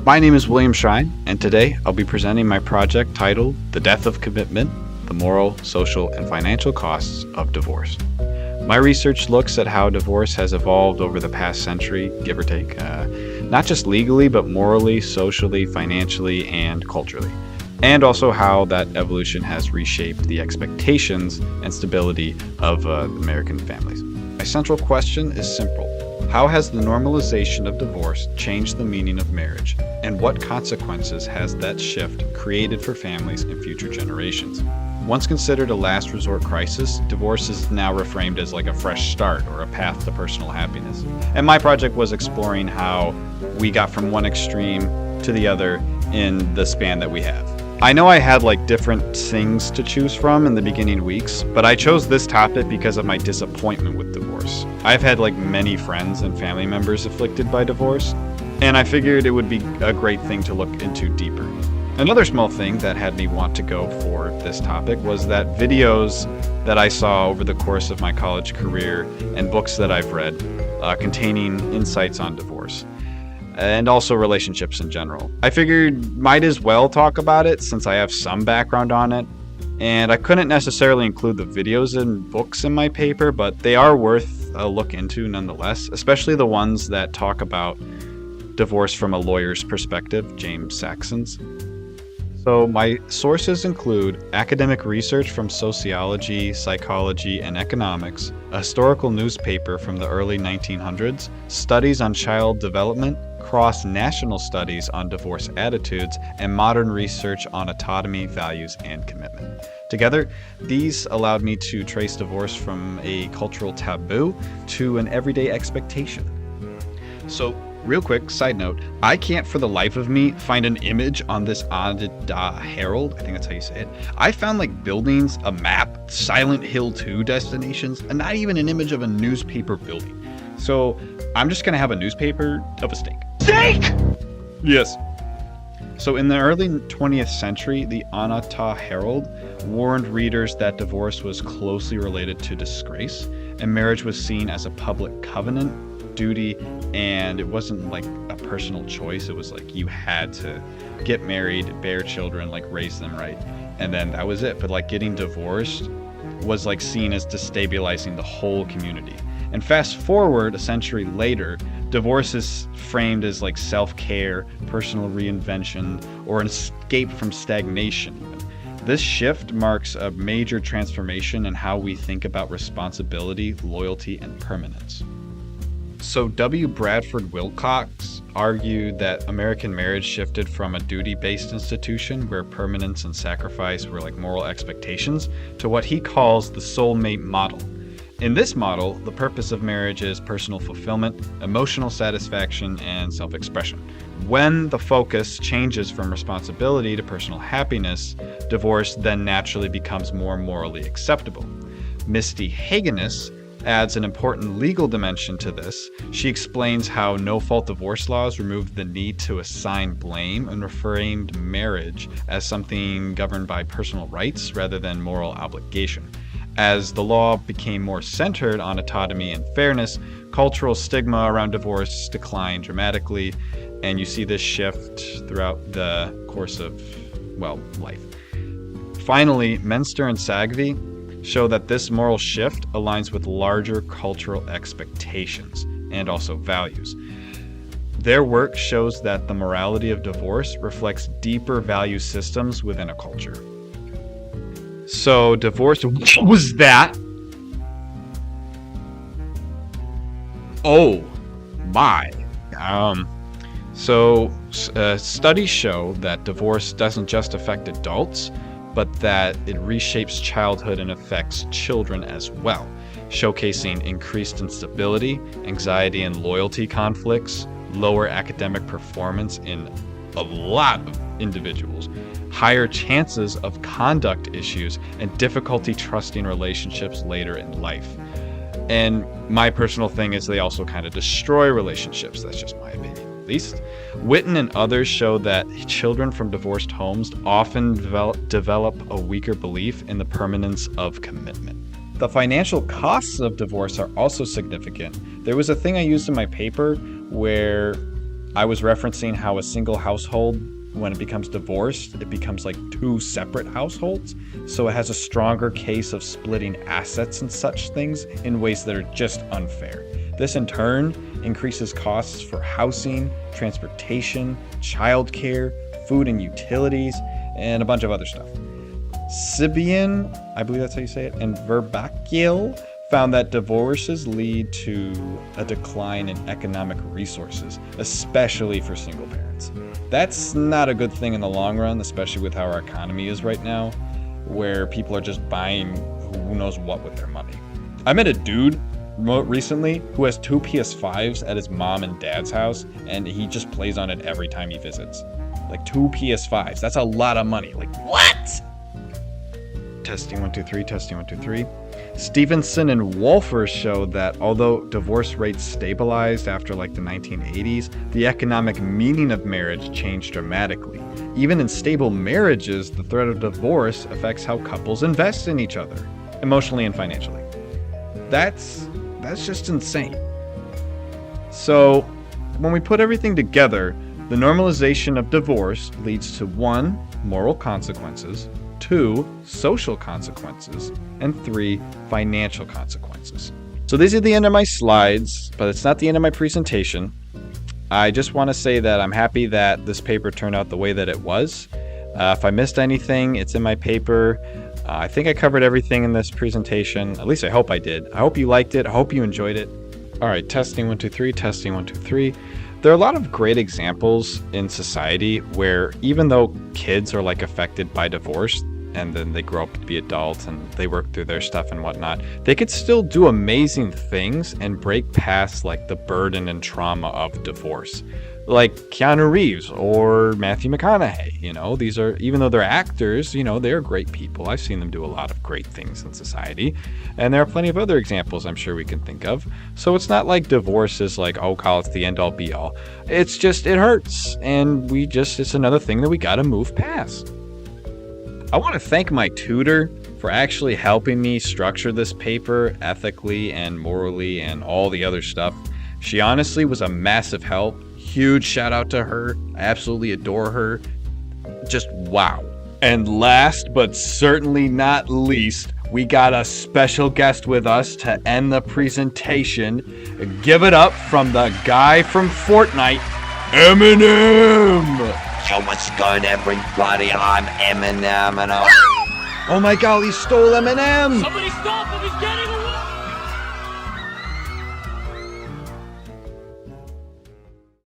My name is William Schrein, and today I'll be presenting my project titled The Death of Commitment, the Moral, Social, and Financial Costs of Divorce. My research looks at how divorce has evolved over the past century, give or take, not just legally, but morally, socially, financially, and culturally, and also how that evolution has reshaped the expectations and stability of American families. My central question is simple. How has the normalization of divorce changed the meaning of marriage, and what consequences has that shift created for families and future generations? Once considered a last resort crisis, divorce is now reframed as like a fresh start or a path to personal happiness. And my project was exploring how we got from one extreme to the other in the span that we have. I know I had different things to choose from in the beginning weeks, but I chose this topic because of my disappointment with divorce. I've had many friends and family members afflicted by divorce, and I figured it would be a great thing to look into deeper. Another small thing that had me want to go for this topic was that videos that I saw over the course of my college career and books that I've read containing insights on divorce and also relationships in general. I figured might as well talk about it since I have some background on it, and I couldn't necessarily include the videos and books in my paper, but they are worth a look into nonetheless, especially the ones that talk about divorce from a lawyer's perspective, James Saxon's. So my sources include academic research from sociology, psychology, and economics, a historical newspaper from the early 1900s, studies on child development, cross-national studies on divorce attitudes, and modern research on autonomy, values, and commitment. Together, these allowed me to trace divorce from a cultural taboo to an everyday expectation. So, real quick side note, I can't for the life of me find an image on this Herald, I think that's how you say it. I found buildings, a map, Silent Hill 2 destinations, and not even an image of a newspaper building. So I'm just gonna have a newspaper of a steak. Steak! Yes. So in the early 20th century, the Anata Herald warned readers that divorce was closely related to disgrace, and marriage was seen as a public covenant, duty, and it wasn't a personal choice. It was you had to get married, bear children, raise them right, and then that was it. But getting divorced was seen as destabilizing the whole community. And fast forward a century later, divorce is framed as self-care, personal reinvention, or an escape from stagnation even. This shift marks a major transformation in how we think about responsibility, loyalty, and permanence. So W. Bradford Wilcox argued that American marriage shifted from a duty-based institution where permanence and sacrifice were moral expectations to what he calls the soulmate model. In this model, the purpose of marriage is personal fulfillment, emotional satisfaction, and self-expression. When the focus changes from responsibility to personal happiness, divorce then naturally becomes more morally acceptable. Misty Hagenes adds an important legal dimension to this. She explains how no-fault divorce laws removed the need to assign blame and reframed marriage as something governed by personal rights rather than moral obligation. As the law became more centered on autonomy and fairness, cultural stigma around divorce declined dramatically, and you see this shift throughout the course of, life. Finally, Menster and Sagvi show that this moral shift aligns with larger cultural expectations and also values. Their work shows that the morality of divorce reflects deeper value systems within a culture. So divorce, what was that? Oh my. Studies show that divorce doesn't just affect adults, but that it reshapes childhood and affects children as well, showcasing increased instability, anxiety and loyalty conflicts, lower academic performance in a lot of individuals, higher chances of conduct issues, and difficulty trusting relationships later in life. And my personal thing is they also kind of destroy relationships. That's just my opinion, at least. Witten and others show that children from divorced homes often develop a weaker belief in the permanence of commitment. The financial costs of divorce are also significant. There was a thing I used in my paper where I was referencing how a single household, when it becomes divorced, it becomes like two separate households. So it has a stronger case of splitting assets and such things in ways that are just unfair. This in turn increases costs for housing, transportation, childcare, food and utilities, and a bunch of other stuff. Sibian, I believe that's how you say it, and Verbachiel found that divorces lead to a decline in economic resources, especially for single parents. That's not a good thing in the long run, especially with how our economy is right now, where people are just buying who knows what with their money. I met a dude recently who has 2 PS5s at his mom and dad's house, and he just plays on it every time he visits. Like 2 PS5s, that's a lot of money. Like, what? Testing 1 2 3, testing 1 2 3. Stevenson and Wolfer showed that although divorce rates stabilized after like the 1980s, the economic meaning of marriage changed dramatically. Even in stable marriages, the threat of divorce affects how couples invest in each other, emotionally and financially. That's just insane. So, when we put everything together, the normalization of divorce leads to 1, moral consequences, 2, social consequences, and 3, financial consequences. So these are the end of my slides, but it's not the end of my presentation. I just want to say that I'm happy that this paper turned out the way that it was. If I missed anything, it's in my paper. I think I covered everything in this presentation. At least I hope I did. I hope you liked it. I hope you enjoyed it. All right, testing 1 2 3, testing 1 2 3. There are a lot of great examples in society where even though kids are like affected by divorce and then they grow up to be adults and they work through their stuff and whatnot, they could still do amazing things and break past like the burden and trauma of divorce. Like Keanu Reeves or Matthew McConaughey, these are, even though they're actors, they're great people. I've seen them do a lot of great things in society. And there are plenty of other examples I'm sure we can think of. So it's not like divorce is like, oh, God, it's the end all be all. It's just, it hurts. And it's another thing that we got to move past. I want to thank my tutor for actually helping me structure this paper ethically and morally and all the other stuff. She honestly was a massive help. Huge shout out to her. I absolutely adore her. Just wow. And last but certainly not least, we got a special guest with us to end the presentation. Give it up from the guy from Fortnite, Eminem. Yo, what's going on, everybody? I'm Eminem, and Oh my God, he stole Eminem. Somebody stop him, he's getting